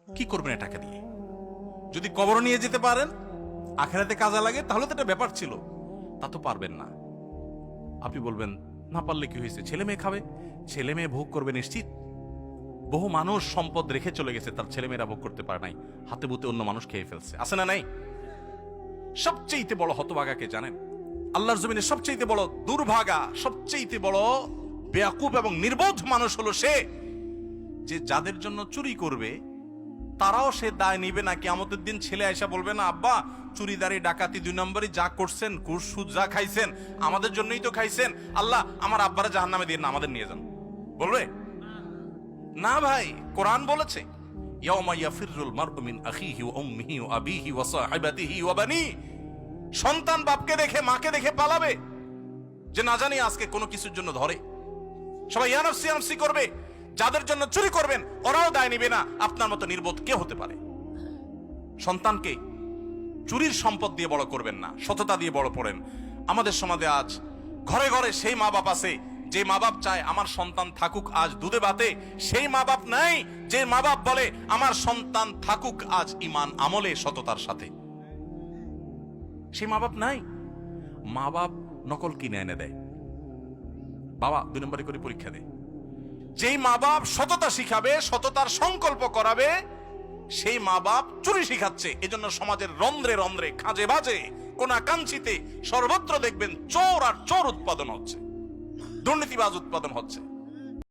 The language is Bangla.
কি করবেন এ টাকা দিয়ে? যদি কবর নিয়ে যেতে পারেন, আখেরাতে কাজে লাগে, তাহলে তো একটা ব্যাপার ছিল। তা তো পারবেন না। আপনি বলবেন না পারলে কি হয়েছে, ছেলে মেয়ে খাবে, ছেলে মেয়ে ভোগ করবে নিশ্চিত। বহু মানুষ সম্পদ রেখে চলে গেছে, তার ছেলে মেয়েরা ভোগ করতে পারে নাই, হাতে বুতে অন্য মানুষ খেয়ে ফেলছে, আছে না নাই? সবচেয়ে বড় হতভাগাকে জানেন? আল্লাহর জমিনে সবচেয়ে বড় দুর্ভাগা, সবচেয়ে বড় বেয়াকুব এবং নির্বোধ মানুষ হলো সে, যে যাদের জন্য চুরি করবে তারাও সে দায় নিবে না। কিয়ামতের দিন ছেলে আয়সা বলবে না, আব্বা চুরিদারি ডাকাতি 2 নম্বরই যা করছেন, ঘুষ সুদ যা খাইছেন আমাদের জন্যই তো খাইছেন, আল্লাহ আমার আব্বারা জাহান্নামে দিয়ে না, আমাদের নিয়ে যান। বলবে না ভাই, কোরআন বলেছে ইয়াউমা ইয়াফিরুল মারউ মিন আখিহি ওয়া উম্মিহি ওয়া আবিহি ওয়া সাহিবাতিহি ওয়া বানি। সন্তান বাপকে দেখে মাকে দেখে পালাবে, যে না জানি আজকে কোনো কিছুর জন্য ধরে। সবাই ইয়ানফসি ইয়ানফসি করবে। যাদের জন্য চুরি করবেন ওরাও দায় নিবে না। আপনার মতো নির্বোধ কে হতে পারে? সন্তানকে চুরির সম্পদ দিয়ে বড় করবেন না, সততা দিয়ে বড় করেন। আমাদের সমাজে আজ ঘরে ঘরে সেই মা বাপ আছে যে মা বাপ চায় আমার সন্তান থাকুক আজ দুধে ভাতে, সেই মা বাপ নাই যে মা বাপ বলে আমার সন্তান থাকুক আজ ঈমান আমলে সততার সাথে। সেই মা বাপ নাই। মা বাপ নকল কিনে এনে দেয়, বাবা 2 নম্বরে করে পরীক্ষা দেয়। যেই মা বাপ সততা শিখাবে, সততার সংকল্প করাবে, সেই মা বাপ চুরি শিখাচ্ছে। এজন্য সমাজের রন্ধ্রে রন্ধ্রে, খাঁজে বাজে, কোনা কাঞ্চিতে সর্বত্র দেখবেন চোর আর চোর উৎপাদন হচ্ছে, দুর্নীতিবাজ উৎপাদন হচ্ছে।